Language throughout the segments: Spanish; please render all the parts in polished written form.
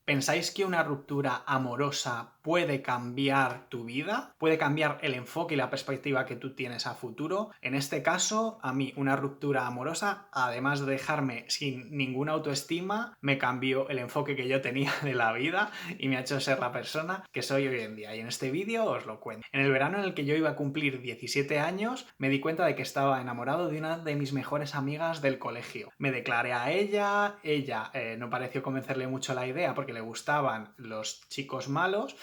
¿Pensáis que una ruptura amorosa puede cambiar tu vida? ¿Puede cambiar el enfoque y la perspectiva que tú tienes a futuro? En este caso, a mí una ruptura amorosa, además de dejarme sin ninguna autoestima, me cambió el enfoque que yo tenía de la vida y me ha hecho ser la persona que soy hoy en día. Y en este vídeo os lo cuento. En el verano en el que yo iba a cumplir 17 años, me di cuenta de que estaba enamorado de una de mis mejores amigas del colegio. Me declaré a ella no pareció convencerle mucho la idea porque le gustaban los chicos malos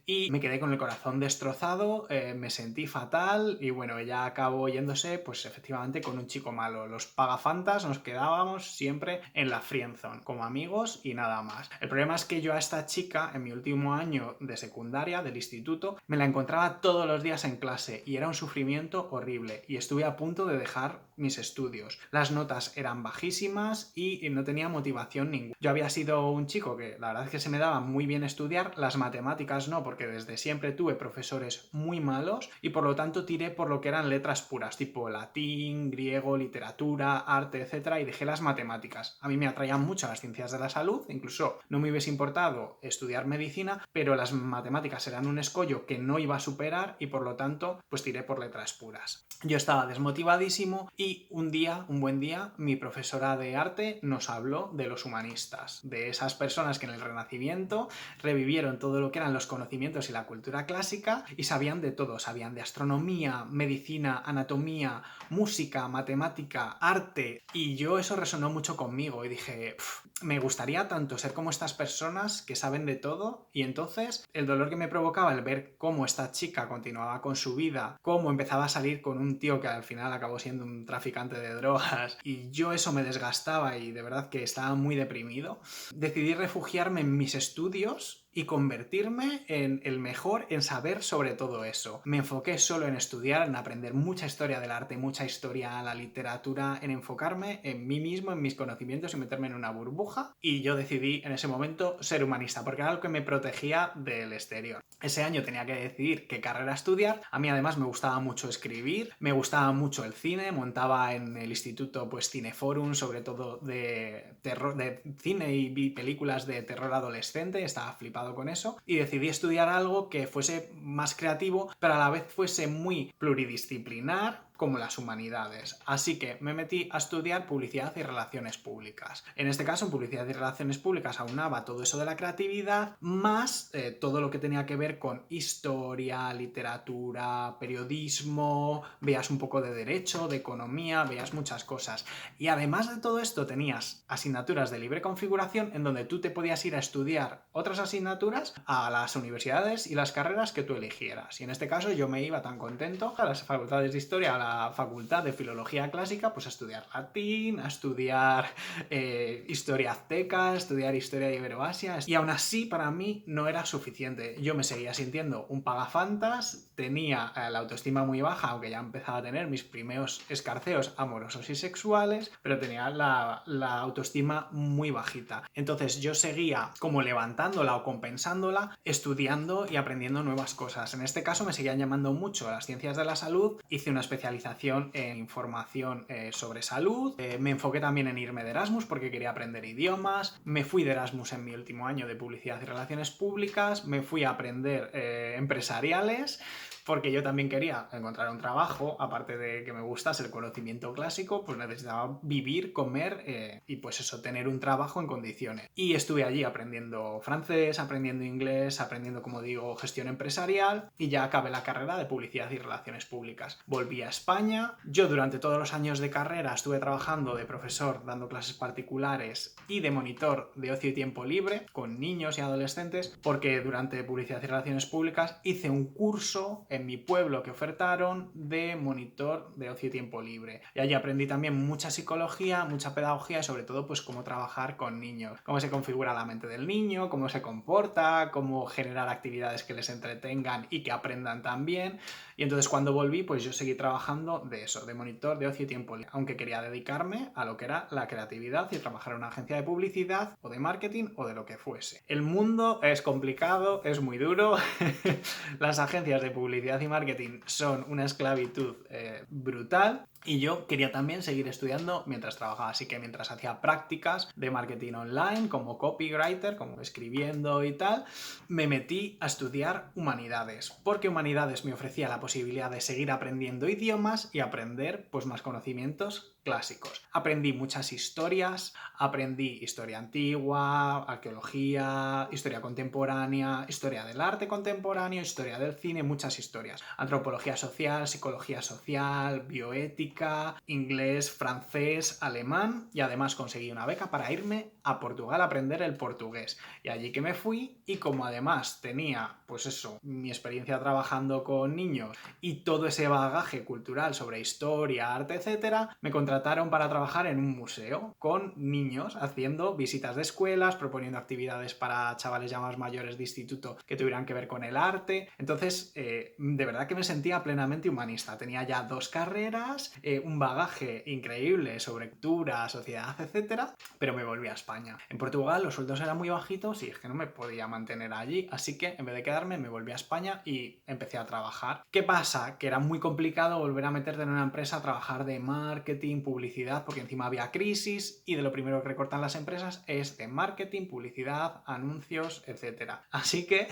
y me quedé con el corazón destrozado, me sentí fatal y bueno, ella acabó yéndose pues efectivamente con un chico malo. Los pagafantas nos quedábamos siempre en la friendzone, como amigos y nada más. El problema es que yo a esta chica en mi último año de secundaria, del instituto, me la encontraba todos los días en clase y era un sufrimiento horrible y estuve a punto de dejar mis estudios. Las notas eran bajísimas y no tenía motivación ninguna. Yo había sido un chico que la verdad es que se me daba muy bien estudiar, las matemáticas no, porque desde siempre tuve profesores muy malos y por lo tanto tiré por lo que eran letras puras, tipo latín, griego, literatura, arte, etc. y dejé las matemáticas. A mí me atraían mucho las ciencias de la salud, incluso no me hubiese importado estudiar medicina, pero las matemáticas eran un escollo que no iba a superar y por lo tanto pues tiré por letras puras. Yo estaba desmotivadísimo y un buen día, mi profesora de arte nos habló de los humanistas, de esas personas que en el Renacimiento revivieron todo lo que eran los conocimientos y la cultura clásica y sabían de todo, sabían de astronomía, medicina, anatomía, música, matemática, arte, y yo eso resonó mucho conmigo y dije, me gustaría tanto ser como estas personas que saben de todo. Y entonces el dolor que me provocaba el ver cómo esta chica continuaba con su vida, cómo empezaba a salir con un tío que al final acabó siendo un traficante de drogas, y yo eso me desgastaba y de verdad que estaba muy deprimido, decidí refugiarme en mis estudios y convertirme en el mejor en saber sobre todo eso. Me enfoqué solo en estudiar, en aprender mucha historia del arte, mucha historia a la literatura, en enfocarme en mí mismo, en mis conocimientos y meterme en una burbuja, y yo decidí en ese momento ser humanista porque era algo que me protegía del exterior. Ese año tenía que decidir qué carrera estudiar. A mí además me gustaba mucho escribir, me gustaba mucho el cine, montaba en el instituto pues cineforum, sobre todo de terror, de cine, y vi películas de terror adolescente, estaba flipado con eso y decidí estudiar algo que fuese más creativo pero a la vez fuese muy pluridisciplinar, como las humanidades. Así que me metí a estudiar publicidad y relaciones públicas. En este caso, en publicidad y relaciones públicas aunaba todo eso de la creatividad más todo lo que tenía que ver con historia, literatura, periodismo, veías un poco de derecho, de economía, veías muchas cosas. Y además de todo esto tenías asignaturas de libre configuración en donde tú te podías ir a estudiar otras asignaturas a las universidades y las carreras que tú eligieras. Y en este caso yo me iba tan contento a las facultades de historia, a la facultad de filología clásica, pues a estudiar latín, a estudiar historia azteca, a estudiar historia de Iberoasia, y aún así para mí no era suficiente. Yo me seguía sintiendo un pagafantas, tenía la autoestima muy baja, aunque ya empezaba a tener mis primeros escarceos amorosos y sexuales, pero tenía la autoestima muy bajita. Entonces yo seguía como levantándola o compensándola, estudiando y aprendiendo nuevas cosas. En este caso me seguían llamando mucho las ciencias de la salud, hice una especialización en información sobre salud, me enfoqué también en irme de Erasmus porque quería aprender idiomas, me fui de Erasmus en mi último año de publicidad y relaciones públicas, me fui a aprender empresariales, porque yo también quería encontrar un trabajo, aparte de que me gustase el conocimiento clásico, pues necesitaba vivir, comer y pues eso, tener un trabajo en condiciones. Y estuve allí aprendiendo francés, aprendiendo inglés, aprendiendo, como digo, gestión empresarial, y ya acabé la carrera de publicidad y relaciones públicas. Volví a España. Yo durante todos los años de carrera estuve trabajando de profesor, dando clases particulares y de monitor de ocio y tiempo libre con niños y adolescentes, porque durante publicidad y relaciones públicas hice un curso en mi pueblo que ofertaron de monitor de ocio y tiempo libre. Y allí aprendí también mucha psicología, mucha pedagogía y sobre todo pues cómo trabajar con niños, cómo se configura la mente del niño, cómo se comporta, cómo generar actividades que les entretengan y que aprendan también. Y entonces cuando volví pues yo seguí trabajando de eso, de monitor de ocio y tiempo libre, aunque quería dedicarme a lo que era la creatividad y trabajar en una agencia de publicidad o de marketing o de lo que fuese. El mundo es complicado, es muy duro. Las agencias de publicidad y marketing son una esclavitud brutal Y yo quería también seguir estudiando mientras trabajaba, así que mientras hacía prácticas de marketing online, como copywriter, como escribiendo y tal, me metí a estudiar humanidades, porque humanidades me ofrecía la posibilidad de seguir aprendiendo idiomas y aprender pues más conocimientos clásicos. Aprendí muchas historias, aprendí historia antigua, arqueología, historia contemporánea, historia del arte contemporáneo, historia del cine, muchas historias. Antropología social, psicología social, bioética, inglés, francés, alemán y además conseguí una beca para irme a Portugal a aprender el portugués. Y allí que me fui y como además tenía, pues eso, mi experiencia trabajando con niños y todo ese bagaje cultural sobre historia, arte, etcétera, me contrataron para trabajar en un museo con niños haciendo visitas de escuelas, proponiendo actividades para chavales ya más mayores de instituto que tuvieran que ver con el arte. Entonces, de verdad que me sentía plenamente humanista. Tenía ya 2 carreras, un bagaje increíble sobre cultura, sociedad, etcétera, pero me volví a España. En Portugal los sueldos eran muy bajitos y es que no me podía mantener allí, así que en vez de quedarme me volví a España y empecé a trabajar. ¿Qué pasa? Que era muy complicado volver a meterte en una empresa a trabajar de marketing, publicidad, porque encima había crisis y de lo primero que recortan las empresas es de marketing, publicidad, anuncios, etcétera. Así que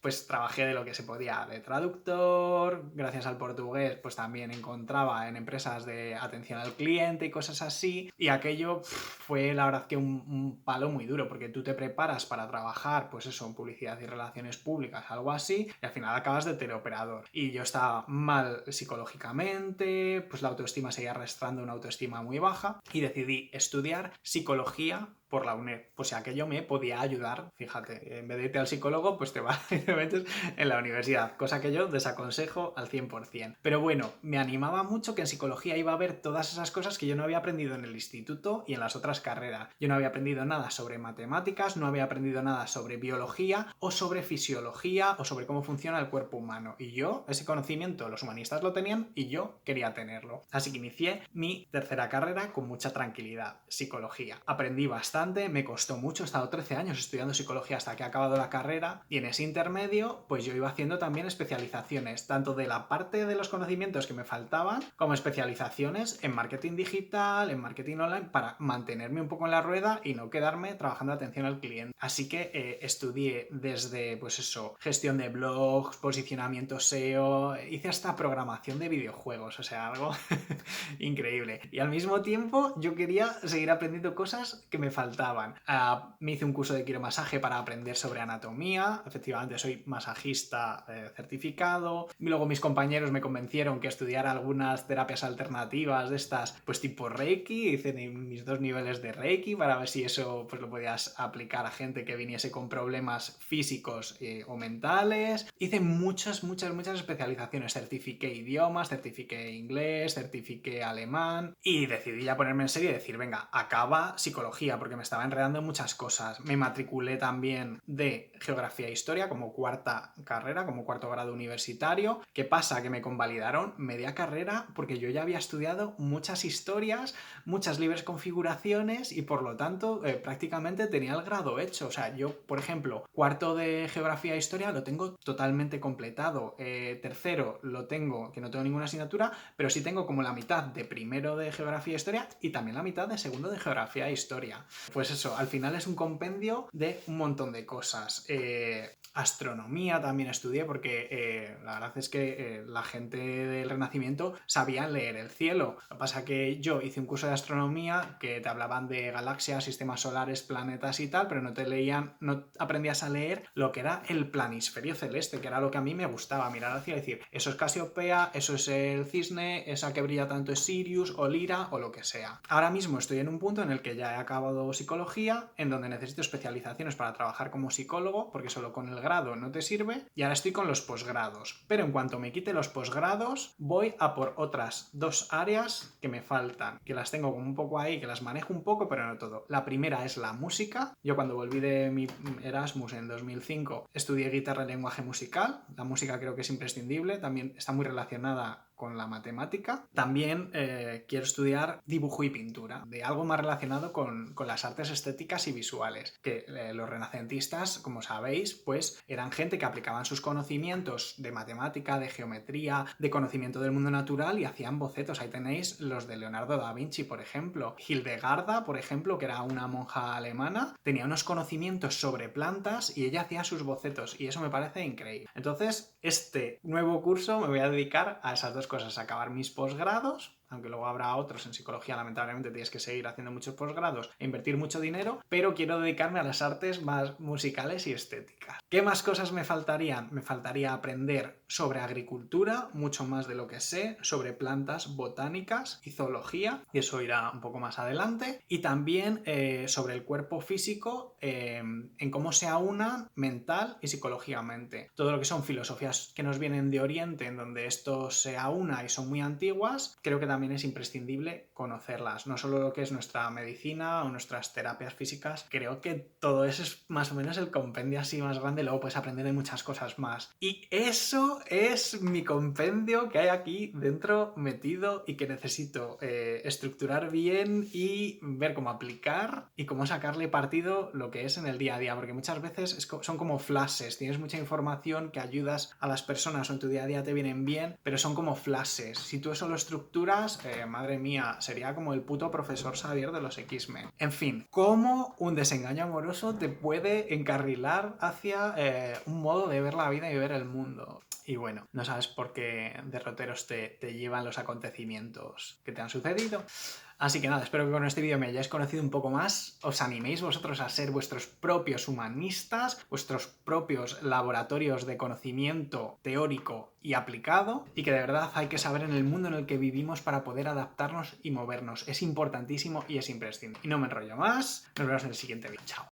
pues trabajé de lo que se podía, de traductor, gracias al portugués pues también encontraba en empresas de atención al cliente y cosas así, y aquello fue la verdad que un palo muy duro, porque tú te preparas para trabajar pues eso, en publicidad y relaciones públicas, algo así, y al final acabas de teleoperador. Y yo estaba mal psicológicamente, pues la autoestima seguía arrastrando una autoestima muy baja, y decidí estudiar psicología por la UNED, pues si aquello me podía ayudar, fíjate, en vez de irte al psicólogo, pues te vas y te metes en la universidad, cosa que yo desaconsejo al 100%. Pero bueno, me animaba mucho que en psicología iba a ver todas esas cosas que yo no había aprendido en el instituto y en las otras carreras. Yo no había aprendido nada sobre matemáticas, no había aprendido nada sobre biología o sobre fisiología o sobre cómo funciona el cuerpo humano. Y yo, ese conocimiento, los humanistas lo tenían y yo quería tenerlo. Así que inicié mi tercera carrera con mucha tranquilidad, psicología. Aprendí bastante, me costó mucho, he estado 13 años estudiando psicología hasta que he acabado la carrera, y en ese intermedio pues yo iba haciendo también especializaciones, tanto de la parte de los conocimientos que me faltaban, como especializaciones en marketing digital, en marketing online, para mantenerme un poco en la rueda y no quedarme trabajando atención al cliente. Así que estudié desde, pues eso, gestión de blogs, posicionamiento SEO, hice hasta programación de videojuegos, o sea, algo increíble. Y al mismo tiempo yo quería seguir aprendiendo cosas que me faltaban. Me hice un curso de quiromasaje para aprender sobre anatomía, efectivamente soy masajista certificado. Y luego mis compañeros me convencieron que estudiara algunas terapias alternativas de estas, pues tipo Reiki, hice mis 2 niveles de Reiki para ver si eso pues lo podías aplicar a gente que viniese con problemas físicos o mentales. Hice muchas especializaciones, certifiqué idiomas, certifiqué inglés, certifiqué alemán, y decidí ya ponerme en serio y decir, venga, acaba psicología, porque me estaba enredando en muchas cosas. Me matriculé también de geografía e historia como 4ª carrera, como 4º grado universitario. ¿Qué pasa? Que me convalidaron media carrera porque yo ya había estudiado muchas historias, muchas libres configuraciones y por lo tanto prácticamente tenía el grado hecho. O sea, yo, por ejemplo, 4º de geografía e historia lo tengo totalmente completado. 3º lo tengo, que no tengo ninguna asignatura, pero sí tengo como la mitad de 1º de geografía e historia y también la mitad de 2º de geografía e historia. Pues eso, al final es un compendio de un montón de cosas. Astronomía también estudié porque la verdad es que la gente del Renacimiento sabían leer el cielo. Lo que pasa es que yo hice un curso de astronomía que te hablaban de galaxias, sistemas solares, planetas y tal, pero no aprendías a leer lo que era el planisferio celeste, que era lo que a mí me gustaba, mirar hacia y decir, eso es Casiopea, eso es el cisne, esa que brilla tanto es Sirius o Lira o lo que sea. Ahora mismo estoy en un punto en el que ya he acabado psicología, en donde necesito especializaciones para trabajar como psicólogo, porque solo con el grado no te sirve, y ahora estoy con los posgrados. Pero en cuanto me quite los posgrados, voy a por otras 2 áreas que me faltan, que las tengo como un poco ahí, que las manejo un poco, pero no todo. La primera es la música. Yo cuando volví de mi Erasmus en 2005 estudié guitarra y lenguaje musical. La música creo que es imprescindible, también está muy relacionada con la matemática. También quiero estudiar dibujo y pintura, de algo más relacionado con las artes estéticas y visuales, que los renacentistas, como sabéis, pues eran gente que aplicaban sus conocimientos de matemática, de geometría, de conocimiento del mundo natural y hacían bocetos. Ahí tenéis los de Leonardo da Vinci, por ejemplo. Hildegarda, por ejemplo, que era una monja alemana, tenía unos conocimientos sobre plantas y ella hacía sus bocetos y eso me parece increíble. Entonces, este nuevo curso me voy a dedicar a esas dos cosas, a acabar mis posgrados, aunque luego habrá otros en psicología, lamentablemente tienes que seguir haciendo muchos posgrados e invertir mucho dinero, pero quiero dedicarme a las artes más musicales y estéticas. ¿Qué más cosas me faltarían? Me faltaría aprender sobre agricultura, mucho más de lo que sé, sobre plantas botánicas y zoología, y eso irá un poco más adelante, y también sobre el cuerpo físico, en cómo se aunan mental y psicológicamente. Todo lo que son filosofías que nos vienen de Oriente, en donde esto se aúna y son muy antiguas, creo que también es imprescindible conocerlas. No solo lo que es nuestra medicina o nuestras terapias físicas, creo que todo eso es más o menos el compendio así más grande, luego puedes aprender de muchas cosas más. Y eso es mi compendio que hay aquí dentro metido y que necesito estructurar bien y ver cómo aplicar y cómo sacarle partido lo que es en el día a día, porque muchas veces son como flashes, tienes mucha información que ayudas a las personas o en tu día a día te vienen bien, pero son como flashes. Si tú eso lo estructuras, madre mía, sería como el puto profesor Xavier de los X-Men. En fin, cómo un desengaño amoroso te puede encarrilar hacia un modo de ver la vida y ver el mundo. Y bueno, no sabes por qué derroteros te llevan los acontecimientos que te han sucedido. Así que nada, espero que con este vídeo me hayáis conocido un poco más, os animéis vosotros a ser vuestros propios humanistas, vuestros propios laboratorios de conocimiento teórico y aplicado, y que de verdad hay que saber en el mundo en el que vivimos para poder adaptarnos y movernos. Es importantísimo y es imprescindible. Y no me enrollo más, nos vemos en el siguiente vídeo. Chao.